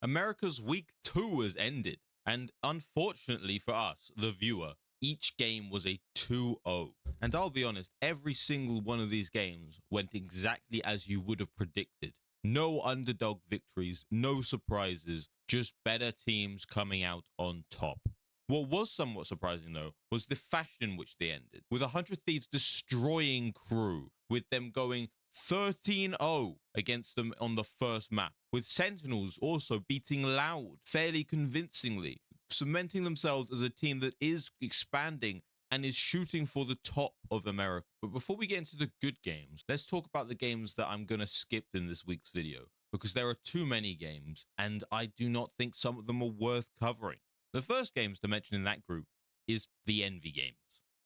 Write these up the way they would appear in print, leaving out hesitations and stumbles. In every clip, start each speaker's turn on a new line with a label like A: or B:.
A: America's week 2 has ended, and unfortunately for us, the viewer, each game was a 2-0. And I'll be honest, every single one of these games went exactly as you would have predicted. No underdog victories, no surprises, just better teams coming out on top. What was somewhat surprising, though, was the fashion in which they ended, with 100 Thieves destroying Crew, with them going 13-0 against them on the first map, with Sentinels also beating Loud fairly convincingly, cementing themselves as a team that is expanding and is shooting for the top of America. But before we get into the good games, let's talk about the games that I'm going to skip in this week's video, because there are too many games, and I do not think some of them are worth covering. The first games to mention in that group is the Envy games.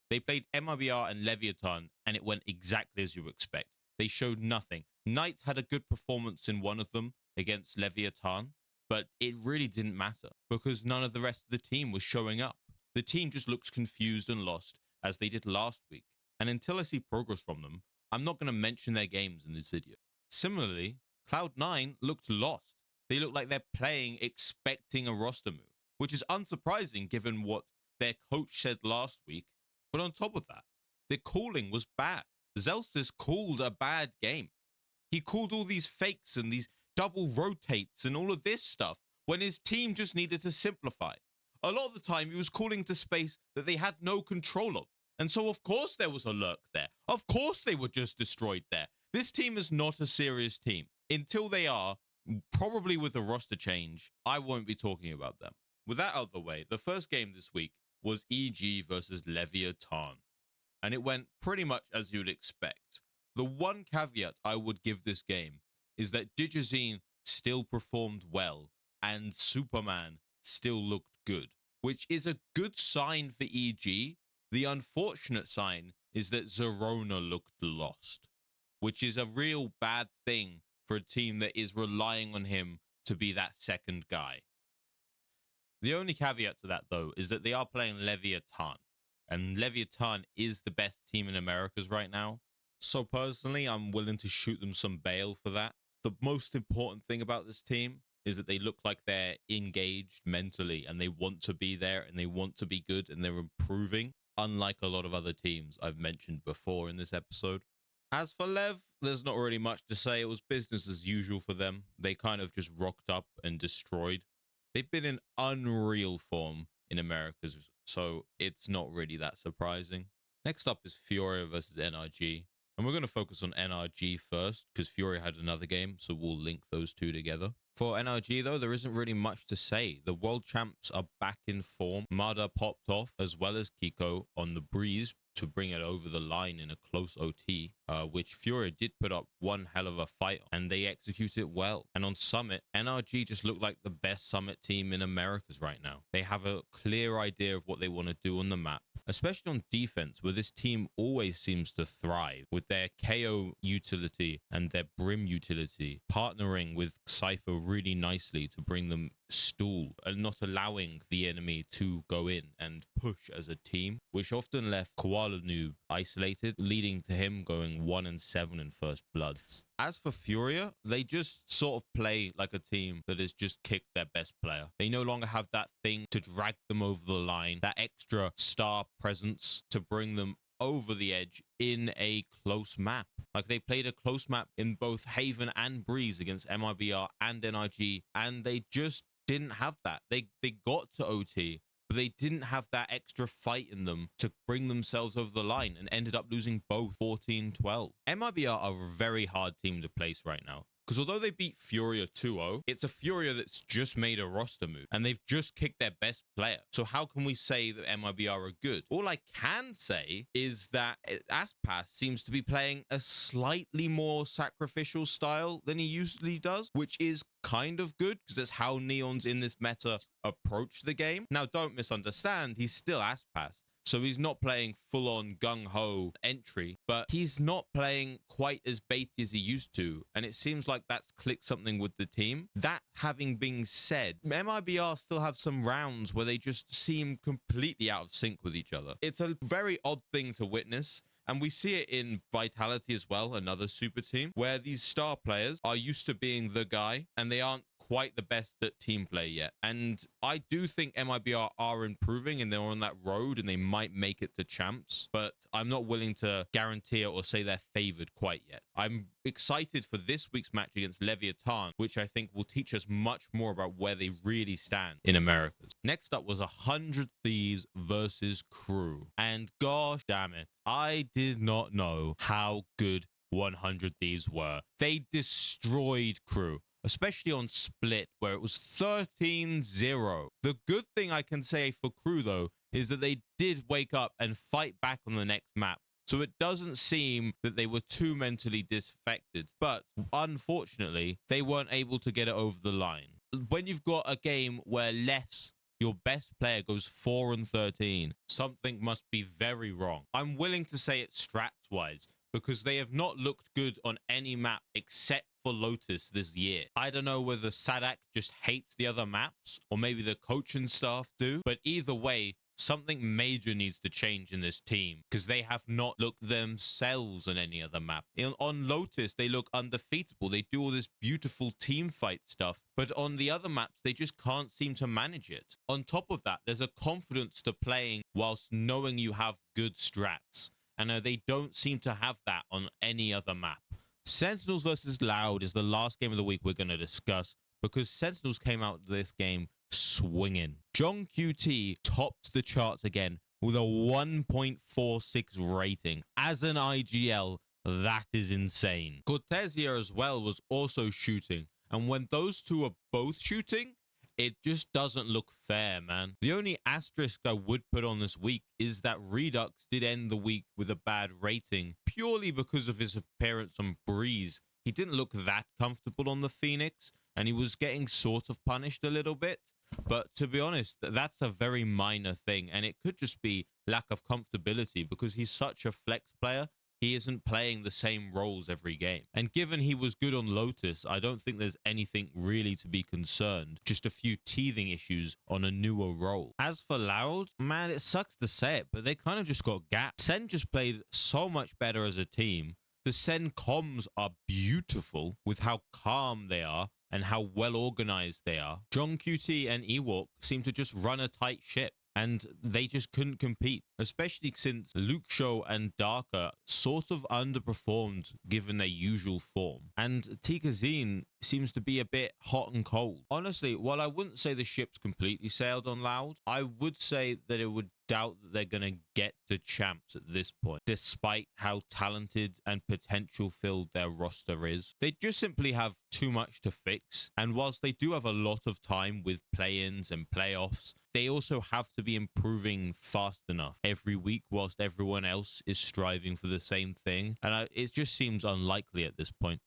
A: They played MIBR and Leviathan, and it went exactly as you expect. They showed nothing. Knights had a good performance in one of them against Leviathan, but it really didn't matter because none of the rest of the team was showing up. The team just looks confused and lost, as they did last week. And until I see progress from them, I'm not going to mention their games in this video. Similarly, Cloud9 looked lost. They look like they're playing expecting a roster move, which is unsurprising given what their coach said last week. But on top of that, their calling was bad. Zelstis called a bad game. He called all these fakes and these double rotates and all of this stuff when his team just needed to simplify. A lot of the time, he was calling to space that they had no control of. And so, of course, there was a lurk there. Of course, they were just destroyed there. This team is not a serious team. Until they are, probably with a roster change, I won't be talking about them. With that out of the way, the first game this week was EG versus Leviathan. And it went pretty much as you'd expect. The one caveat I would give this game is that Digizine still performed well and Superman still looked good, which is a good sign for EG. The unfortunate sign is that Zerona looked lost, which is a real bad thing for a team that is relying on him to be that second guy. The only caveat to that, though, is that they are playing Leviathan, and Leviathan is the best team in Americas right now. So personally, I'm willing to shoot them some bail for that. The most important thing about this team is that they look like they're engaged mentally and they want to be there and they want to be good and they're improving, unlike a lot of other teams I've mentioned before in this episode. As for Lev, there's not really much to say. It was business as usual for them. They kind of just rocked up and destroyed. They've been in unreal form in Americas, so it's not really that surprising. Next up is Furia versus NRG. And we're going to focus on NRG first, because Furia had another game, so we'll link those two together. For NRG, though, there isn't really much to say. The world champs are back in form. Mada popped off, as well as Kiko, on the breeze to bring it over the line in a close OT, which Furia did put up one hell of a fight, and they executed it well. And on Summit, NRG just looked like the best Summit team in Americas right now. They have a clear idea of what they want to do on the map, especially on defense, where this team always seems to thrive with their KO utility and their Brim utility, partnering with Cypher really nicely to bring them stall and not allowing the enemy to go in and push as a team, which often left Koala Noob isolated, leading to him going 1-7 in first bloods. As for Furia, they just sort of play like a team that has just kicked their best player. They no longer have that thing to drag them over the line, that extra star presence to bring them over the edge in a close map. Like, they played a close map in both Haven and Breeze against MIBR and NRG, and they just didn't have that. They got to OT, but they didn't have that extra fight in them to bring themselves over the line and ended up losing both 14-12. MIBR are a very hard team to place right now, because although they beat Furia 2-0, it's a Furia that's just made a roster move and they've just kicked their best player. So how can we say that MIBR are good? All I can say is that Aspas seems to be playing a slightly more sacrificial style than he usually does, which is kind of good because that's how Neons in this meta approach the game. Now, don't misunderstand, he's still Aspas. So he's not playing full-on gung-ho entry, but he's not playing quite as baity as he used to. And it seems like that's clicked something with the team. That having been said, MIBR still have some rounds where they just seem completely out of sync with each other. It's a very odd thing to witness. And we see it in Vitality as well, another super team, where these star players are used to being the guy and they aren't quite the best at team play yet. And I do think MIBR are improving and they're on that road and they might make it to champs, but I'm not willing to guarantee it or say they're favored quite yet. I'm excited for this week's match against Leviathan, which I think will teach us much more about where they really stand in Americas. Next up was 100 Thieves versus Crew. And gosh damn it, I did not know how good 100 Thieves were. They destroyed Crew, especially on Split, where it was 13-0. The good thing I can say for Crew, though, is that they did wake up and fight back on the next map. So it doesn't seem that they were too mentally disaffected. But unfortunately, they weren't able to get it over the line. When you've got a game where your best player goes 4-13, something must be very wrong. I'm willing to say it strats-wise, because they have not looked good on any map except for Lotus this year. I don't know whether Sadak just hates the other maps, or maybe the coaching staff do, but either way, something major needs to change in this team because they have not looked themselves on any other map. On Lotus, they look undefeatable. They do all this beautiful team fight stuff, but on the other maps, they just can't seem to manage it. On top of that, there's a confidence to playing whilst knowing you have good strats. And they don't seem to have that on any other map. Sentinels versus Loud is the last game of the week we're going to discuss because Sentinels came out of this game swinging. John QT topped the charts again with a 1.46 rating. As an IGL, that is insane. Cortesia as well was also shooting. And when those two are both shooting, it just doesn't look fair, man. The only asterisk I would put on this week is that Redux did end the week with a bad rating purely because of his appearance on Breeze. He didn't look that comfortable on the Phoenix and he was getting sort of punished a little bit. But to be honest, that's a very minor thing and it could just be lack of comfortability because he's such a flex player. He isn't playing the same roles every game. And given he was good on Lotus, I don't think there's anything really to be concerned. Just a few teething issues on a newer role. As for Loud, man, it sucks to say it, but they kind of just got gapped. Sen just played so much better as a team. The Sen comms are beautiful with how calm they are and how well organized they are. John QT and Ewok seem to just run a tight ship. And they just couldn't compete, especially since Luke Show and Darker sort of underperformed given their usual form. And Tikazine seems to be a bit hot and cold. Honestly, while I wouldn't say the ship's completely sailed on Loud, I would say that it would doubt that they're going to get to champs at this point, despite how talented and potential filled their roster is. They just simply have too much to fix. And whilst they do have a lot of time with play-ins and playoffs, they also have to be improving fast enough every week whilst everyone else is striving for the same thing. And it just seems unlikely at this point.